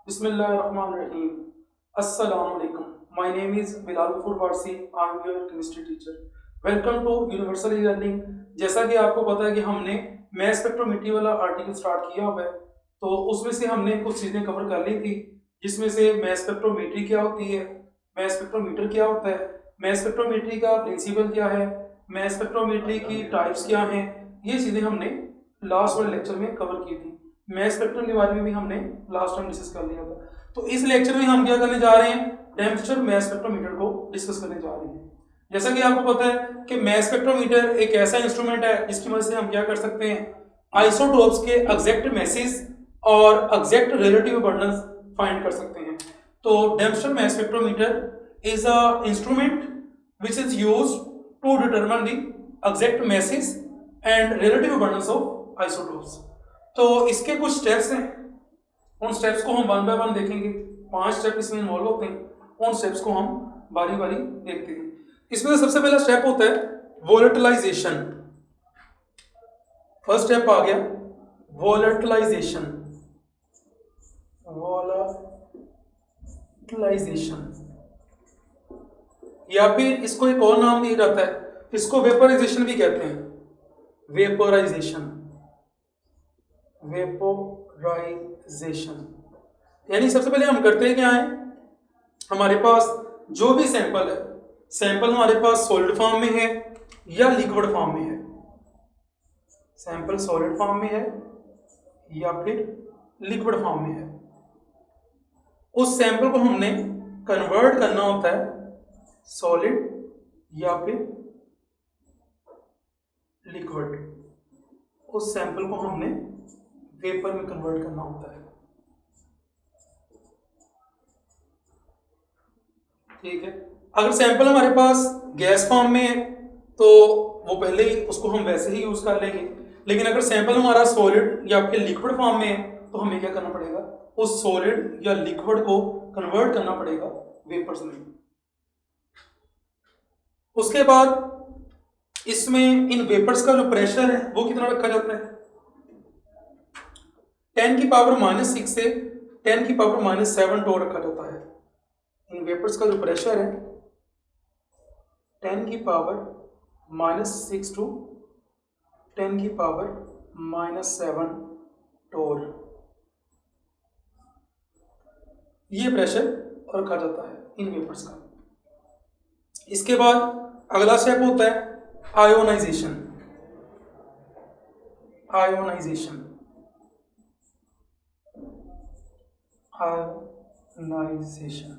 Bismillahirrahmanirrahim. Assalamu alaikum. My name is Bilal Farsi. I am your chemistry teacher. Welcome to universal learning. जैसा कि आपको पता है कि हमने मैस स्पेक्ट्रोमेट्री वाला आर्टिकल स्टार्ट किया हुआ है, तो उसमें से हमने कुछ चीज़ें कवर कर ली थी, जिसमें से मैस स्पेक्ट्रोमेट्री क्या होती है, मैस स्पेक्ट्रोमीटर क्या होता है, मैस स्पेक्ट्रोमेट्री का प्रिंसिपल क्या है, मैस स्पेक्ट्रोमेट्री की टाइप्स क्या हैं, ये चीज़ें हमने लास्ट वाले लेक्चर में कवर की थी। मैस स्पेक्ट्रम के बारे में भी हमने लास्ट टाइम डिस्कस कर लिया था। तो इस लेक्चर में हम क्या करने जा रहे हैं, टेम्परेचर मैस स्पेक्ट्रोमीटर को डिस्कस करने जा रहे हैं। जैसा कि आपको पता है कि मैस स्पेक्ट्रोमीटर एक ऐसा इंस्ट्रूमेंट है जिसकी मदद से हम क्या कर सकते हैं, आइसोटोप्स के एग्जैक्ट मैसेज और एग्जैक्ट रिलेटिव अबंडेंस फाइंड कर सकते हैं। तो temperature mass spectrometer is a instrument which is used to determine the exact masses and relative abundance of isotopes। तो इसके कुछ स्टेप्स हैं, उन स्टेप्स को हम वन बाय वन देखेंगे। 5 स्टेप इसमें इन्वॉल्व होते हैं, उन स्टेप्स को हम बारी बारी देखते हैं। इसमें सबसे पहला स्टेप होता है वोलेटिलाइजेशन। फर्स्ट स्टेप आ गया वोलेटिलाइजेशन। वोलेटिलाइजेशन या फिर इसको एक और नाम दिया जाता है, इसको वेपोराइजेशन भी कहते हैं। वेपोराइजेशन, वेपोराइजेशन यानी सबसे पहले हम करते हैं क्या है, हमारे पास जो भी सैंपल है, सैंपल हमारे पास सॉलिड फॉर्म में है या लिक्विड फॉर्म में है, सैंपल सॉलिड फॉर्म में है या फिर लिक्विड फॉर्म में है, उस सैंपल को हमने कन्वर्ट करना होता है सॉलिड या फिर लिक्विड। उस सैंपल को हमने वेपर में कन्वर्ट करना होता है। ठीक है, अगर सैंपल हमारे पास गैस फॉर्म में है तो वो पहले ही उसको हम वैसे ही यूज कर लेंगे, लेकिन अगर सैंपल हमारा सॉलिड या फिर लिक्विड फॉर्म में है तो हमें क्या करना पड़ेगा, उस सॉलिड या लिक्विड को कन्वर्ट करना पड़ेगा वेपर्स में। उसके बाद इसमें इन वेपर्स का जो प्रेशर है वो कितना रखा जाता है, 10⁻⁻⁶ से 10⁻⁻7 टो रखा जाता है। इन वेपर्स का जो प्रेशर है 10⁻⁻⁶ टू 10⁻⁻7 टोर, ये प्रेशर रखा जाता है इन वेपर्स का। इसके बाद अगला स्टेप होता है आयोनाइजेशन। आयोनाइजेशन, आयोनाइजेशन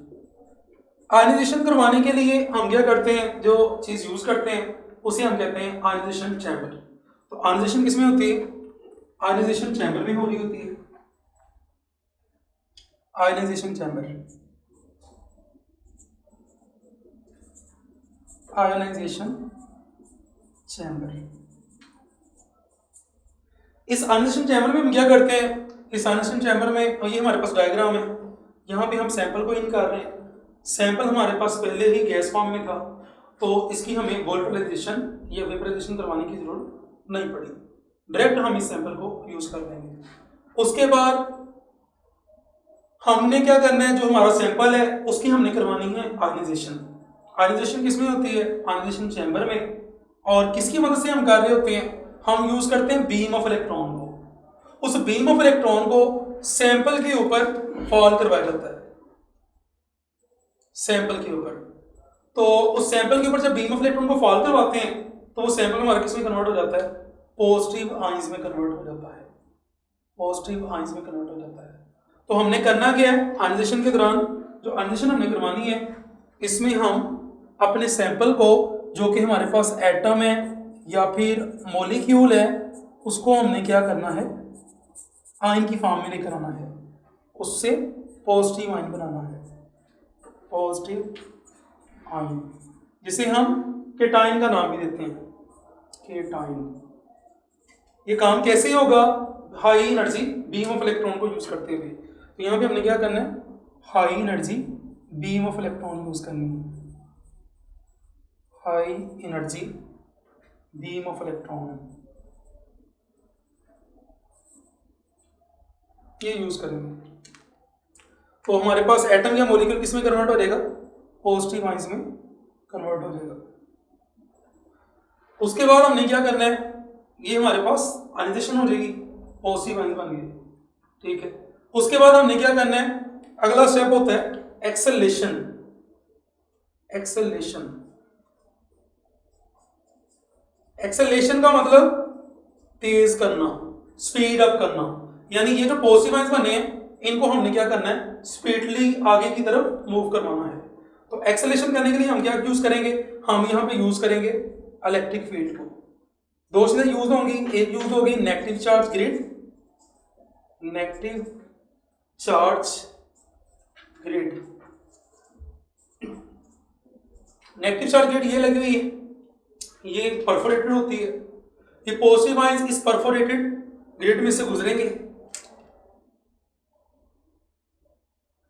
आयनाइजेशन करवाने के लिए हम क्या करते हैं, जो चीज यूज करते हैं उसे हम कहते हैं आयनाइजेशन चैम्बर। तो आयनाइजेशन किसमें होती है, आयनाइजेशन चैम्बर में हो रही होती है। Ionisation chamber, ionisation chamber. इस आयनाइजेशन चैम्बर में हम क्या करते हैं, इस आयनाइजेशन चैम्बर में, ये हमारे पास डायग्राम है, यहाँ पे हम सैंपल को इन कर रहे हैं। सैंपल हमारे पास पहले ही गैस फॉर्म में था, तो इसकी हमें वोलेटिलाइजेशन या वेपराइजेशन करवाने की जरूरत नहीं पड़ी, डायरेक्ट हम इस सैंपल को यूज कर लेंगे। उसके बाद हमने क्या करना है, जो हमारा सैंपल है उसकी हमने करवानी है आयनाइजेशन। आयनाइजेशन किसमें होती है, आयनाइजेशन चैम्बर में। और किसकी मदद से हम कर रहे होते हैं, हम यूज करते हैं बीम ऑफ इलेक्ट्रॉन को। उस बीम ऑफ इलेक्ट्रॉन को सैंपल के ऊपर फॉल करवाया जाता है, सैंपल के ऊपर। तो उस सैंपल के ऊपर जब बीम ऑफ इलेक्ट्रॉन को फॉल करवाते हैं तो वो सैंपल हमारा किस में कन्वर्ट हो जाता है, पॉजिटिव आयंस में कन्वर्ट हो जाता है, पॉजिटिव आयंस में कन्वर्ट हो जाता है। तो हमने करना क्या है, आयनाइजेशन के दौरान जो आयनाइजेशन हमने करवानी है, इसमें हम अपने सैंपल को, जो कि हमारे पास एटम है या फिर मॉलिक्यूल है, उसको हमने क्या करना है, आयन की फॉर्म में लेकर आना है, उससे पॉजिटिव आयन बनाना है, पॉजिटिव आयन, जिसे हम केटाइन का नाम भी देते हैं, केटाइन। ये काम कैसे होगा, high energy beam of electron को यूज करते हुए। तो यहाँ पे हमने क्या करना है, high energy beam of electron use करनी है, high energy beam of electron, ये यूज करेंगे। तो हमारे पास एटम या मॉलिक्यूल किस में कन्वर्ट हो जाएगा, पॉजिटिव आयंस में कन्वर्ट हो जाएगा। उसके बाद हमने क्या करना है, ये हमारे पास आयनाइजेशन हो जाएगी, पॉजिटिव आयन बन गए, ठीक है। उसके बाद हमने क्या करना है, अगला स्टेप होता है एक्सेलेरेशन। एक्सेलेरेशन एक्सेलेरेशन का मतलब तेज करना, स्पीड अप करना, यानी ये जो पॉजिटिव आयंस बने हैं इनको हमने क्या करना है, स्पीडली आगे की तरफ मूव करवाना है। तो एक्सेलेरेशन करने के लिए हम क्या यूज करेंगे, हम यहाँ पे यूज करेंगे इलेक्ट्रिक फील्ड को। दो चीजें यूज होंगी, एक यूज होगी negative charge grid, negative charge grid. Negative charge grid ये लगी हुई है, ये परफोरेटेड होती है, ये पॉजिटिव आयंस इस परफोरेटेड ग्रिड में से गुजरेंगे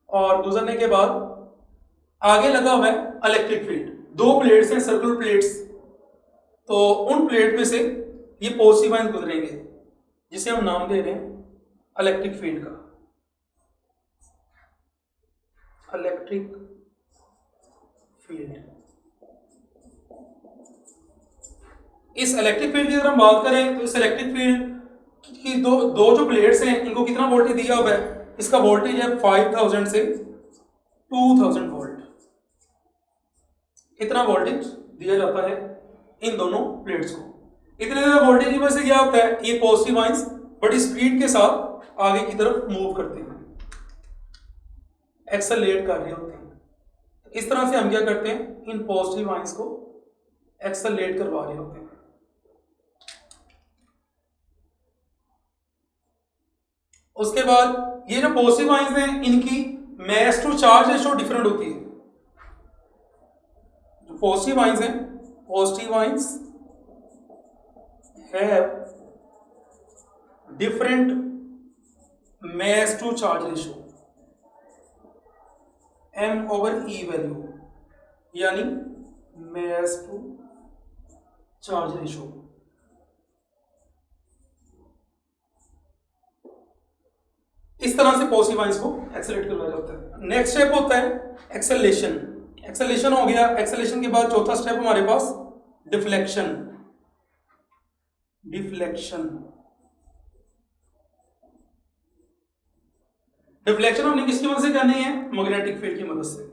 और गुजरने के बाद आगे लगा हुआ है इलेक्ट्रिक फील्ड। दो प्लेट्स हैं, सर्कुलर प्लेट्स, तो उन प्लेट में से ये पॉजिटिव आयंस गुजरेंगे जिसे हम नाम दे रहे हैं इलेक्ट्रिक फील्ड का, इलेक्ट्रिक फील्ड। इस इलेक्ट्रिक फील्ड की अगर हम बात करें तो इस इलेक्ट्रिक फील्ड की दो जो प्लेट्स हैं इनको कितना वोल्टेज दिया हुआ है, इसका वोल्टेज है 5000 से 2000 वोल्ट। इतना वोल्टेज दिया जाता है इन दोनों प्लेट्स को। इतने ज्यादा वोल्टेज की वजह से क्या होता है, ये पॉजिटिव आयंस बड़ी स्पीड के साथ आगे की तरफ मूव करते हैं, एक्सेलरेट कर रहे होते हैं। इस तरह से हम क्या करते हैं, इन पॉजिटिव आयंस को एक्सेलरेट करवा रहे होते हैं। उसके बाद ये जो पॉजिटिव आयंस हैं इनकी mass to charge ratio different होती है। जो पॉजिटिव आयंस हैं, positive ions have different mass to charge ratio, m/e value, यानी मास टू चार्ज रेशियो। इस तरह से पॉजिटिव आयंस को एक्सेलरेट करवाया जाता है। नेक्स्ट स्टेप होता है एक्सेलरेशन। एक्सेलरेशन हो गया, एक्सेलरेशन के बाद चौथा स्टेप हमारे पास डिफ्लेक्शन। डिफ्लेक्शन डिफ्लेक्शन हमने किसकी मदद से करनी है, मैग्नेटिक फील्ड की मदद से।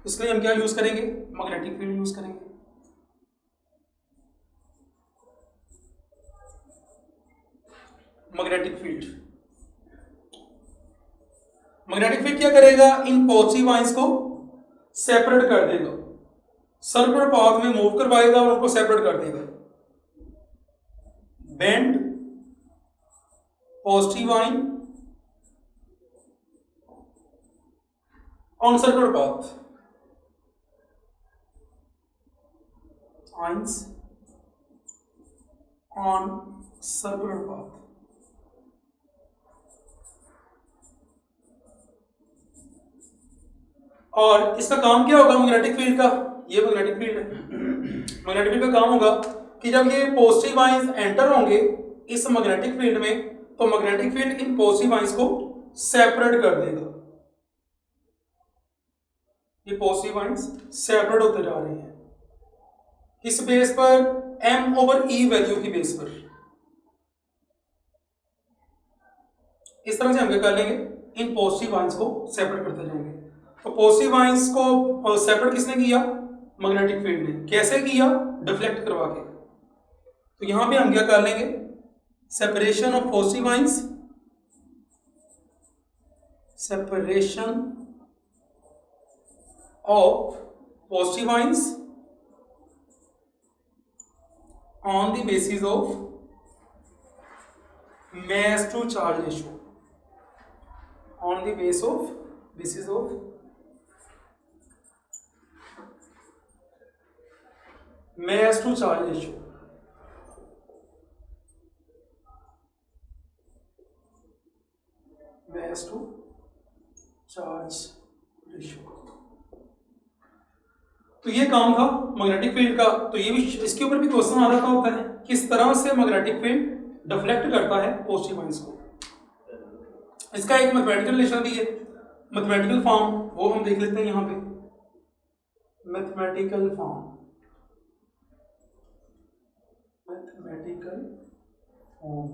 इसके लिए हम क्या यूज करेंगे, मैग्नेटिक फील्ड यूज करेंगे। मैग्नेटिक फील्ड मैग्नेटिक फील्ड क्या करेगा, इन पॉजिटिव आयंस को सेपरेट कर देगा, सर्कुलर पाथ में मूव करवाएगा और उनको सेपरेट कर देगा। Bend positive ion on circular path, ions on circular path. और इसका काम क्या होगा मैग्नेटिक फील्ड का, ये मैग्नेटिक फील्ड है। मैग्नेटिक फील्ड का काम होगा कि जब ये पॉजिटिव आयंस एंटर होंगे इस मैग्नेटिक फील्ड में, तो magnetic field in positive ions को सेपरेट कर देगा। ये पॉजिटिव आयंस सेपरेट होते जा रहे हैं किस बेस पर, m/e वैल्यू की बेस पर। इस तरह से हम क्या कर लेंगे, इन पॉजिटिव आयंस को सेपरेट करते जाएंगे। तो पॉजिटिव आयंस को सेपरेट किसने किया, मैग्नेटिक फील्ड ने। कैसे किया, डिफ्लेक्ट करवा के। तो यहां पे हम क्या कर लेंगे, separation of positive ions, separation of positive ions on the basis of mass to charge ratio, on the basis of mass to charge ratio। mass to charge ratio। तो ये काम था मैग्नेटिक फील्ड का। तो ये भी, इसके ऊपर भी क्वेश्चन आ रहा होता है, किस तरह से मैग्नेटिक फील्ड डिफ्लेक्ट करता है पॉजिटिव आयंस को। इसका एक मैथमेटिकल रिलेशन भी है। मैथमेटिकल फॉर्म वो हम देख लेते हैं यहाँ पे। मैथमेटिकल फॉर्म, मैथमेटिकल फॉर्म,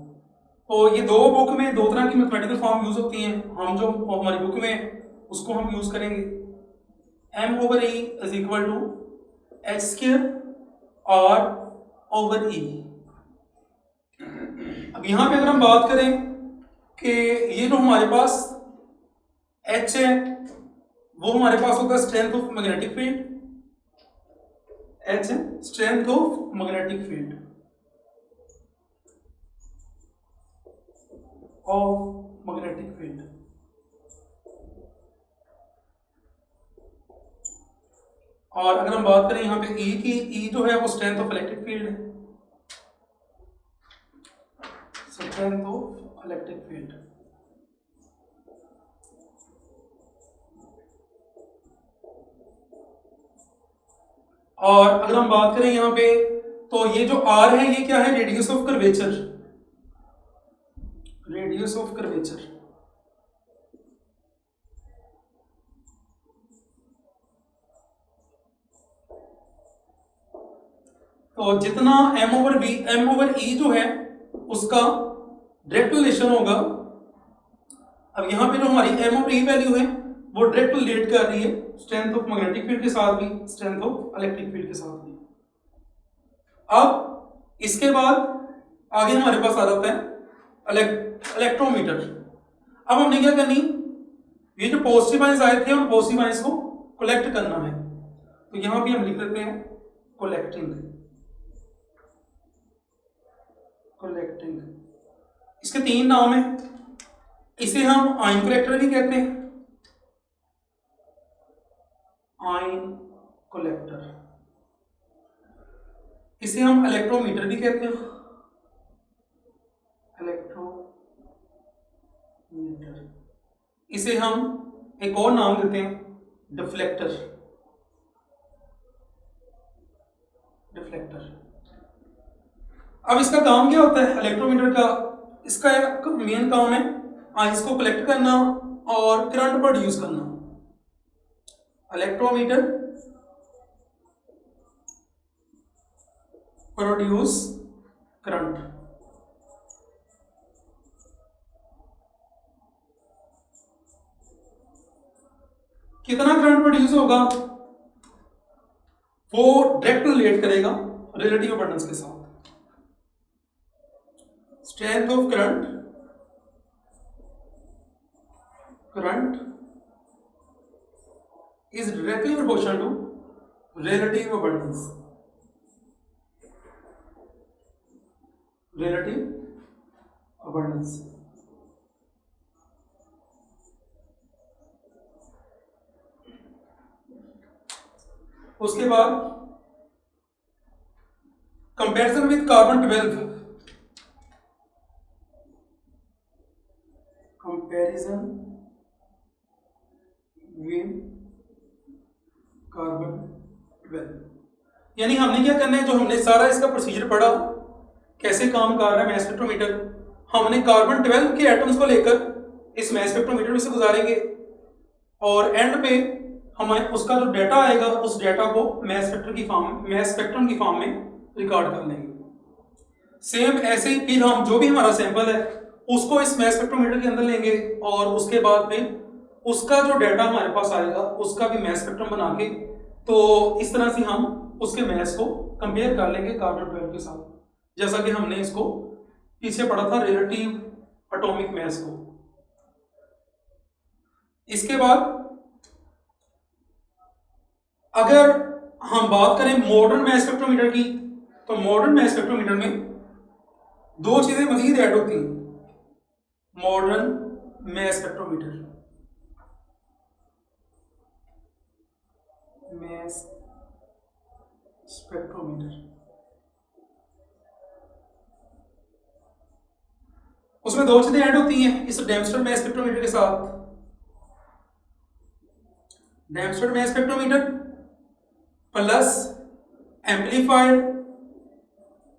तो ये दो बुक में दो तरह की मैथमेटिकल फॉर्म यूज होती हैं। हम जो हमारी बुक में उसको हम यूज करेंगे m/e is equal to h square और ओवर e। अब यहाँ पे अगर हम बात करें कि ये जो हमारे पास h है वो हमारे पास होगा strength of magnetic field, h है strength of magnetic field of magnetic field. और अगर हम बात करें यहाँ पे E की, E जो है वो स्ट्रेंथ ऑफ इलेक्ट्रिक फील्ड है, स्ट्रेंथ ऑफ इलेक्ट्रिक फील्ड। और अगर हम बात करें यहाँ पे तो ये जो R है ये क्या है, radius of curvature, radius of curvature. तो जितना m/e जो है उसका डायरेक्ट रिलेशन होगा। अब यहाँ पे जो हमारी m/e वैल्यू है वो डायरेक्ट रिलेट कर रही है स्ट्रेंथ ऑफ मैग्नेटिक फील्ड के साथ भी, स्ट्रेंथ ऑफ इलेक्ट्रिक फील्ड के साथ भी। अब इसके बाद आगे हमारे पास आ जाता है इलेक्ट्रोमीटर। अब हमने क्या करनी, ये जो पॉजिटिव आयंस आए थे उन पॉजिटिव आयंस को कलेक्ट करना है, तो यहां भी हम लिख देते हैं कलेक्टिंग, कलेक्टिंग। इसके तीन नाम है, इसे हम आयन कलेक्टर भी कहते हैं, आयन कलेक्टर। इसे हम इलेक्ट्रोमीटर भी कहते हैं, इलेक्ट्रोमीटर। इसे हम एक और नाम देते हैं डिफ्लेक्टर, डिफ्लेक्टर। अब इसका काम क्या होता है इलेक्ट्रोमीटर का, इसका एक मेन काम है आयंस को कलेक्ट करना और करंट प्रोड्यूस करना। Electrometer produce current. कितना करंट प्रोड्यूस होगा वो डायरेक्ट रिलेट करेगा रिलेटिव अबंडेंस के साथ। Strength of current, current is directly proportional to relative abundance, relative abundance। उसके बाद comparison with carbon 12, comparison with carbon 12, यानी हमने क्या करना है, जो हमने सारा इसका प्रोसीजर पढ़ा कैसे काम कर रहा है मास स्पेक्ट्रोमीटर, हमने कार्बन 12 के एटम्स को लेकर इस मास स्पेक्ट्रोमीटर में से गुजारेंगे और एंड पे हमें उसका जो डाटा आएगा उस डाटा को मास स्पेक्ट्रम की फॉर्म में रिकॉर्ड कर लेंगे। सेम ऐसे ही फिर हम जो भी हमारा सैंपल है उसको इस मास स्पेक्ट्रोमीटर के अंदर लेंगे और उसके बाद फिर उसका जो डाटा हमारे पास आएगा उसका भी मास स्पेक्ट्रम बना के, तो इस तरह से हम उसके मास को कंपेयर कर लेंगे कार्बन 12 के साथ, जैसा कि हमने इसको पीछे पढ़ा था रिलेटिव एटॉमिक मास को। इसके बाद अगर हम बात करें मॉडर्न मास स्पेक्ट्रोमीटर की, तो मॉडर्न मास स्पेक्ट्रोमीटर में दो चीजें मजीद ऐड होती हैं। मॉडर्न मास स्पेक्ट्रोमीटर, मास स्पेक्ट्रोमीटर, उसमें दो चीजें ऐड होती हैं इस डेम्स्टर मास स्पेक्ट्रोमीटर के साथ। Dempster mass spectrometer plus amplifier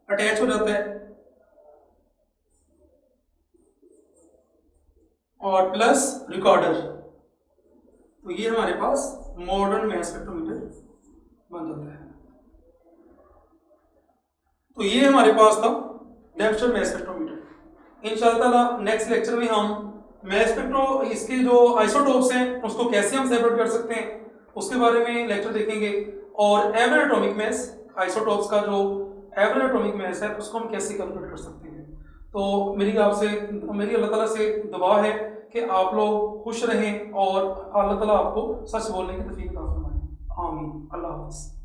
attach हो जाता है और प्लस रिकॉर्डर। तो ये हमारे पास मॉडर्न मैस स्पेक्ट्रोमीटर बन जाता है। तो ये हमारे पास था डेम्पस्टर मैस स्पेक्ट्रोमीटर। इंशाल्लाह नेक्स्ट लेक्चर में हम मैस स्पेक्ट्रो इसके जो आइसोटोप्स हैं उसको कैसे हम सेपरेट कर सकते हैं उसके बारे में लेक्चर देखेंगे, और एवरेज एटॉमिक मैस आइसोटोप्स का जो एवरेज एटॉमिक मैस है उसको हम कैसे कैलकुलेट कर सकते हैं। तो मेरी अल्लाह ताला से दुआ है कि आप लोग खुश रहें और अल्लाह ताला आपको सच बोलने की तौफीक अता फरमाए। आमीन। अल्लाह हाफ़िज़।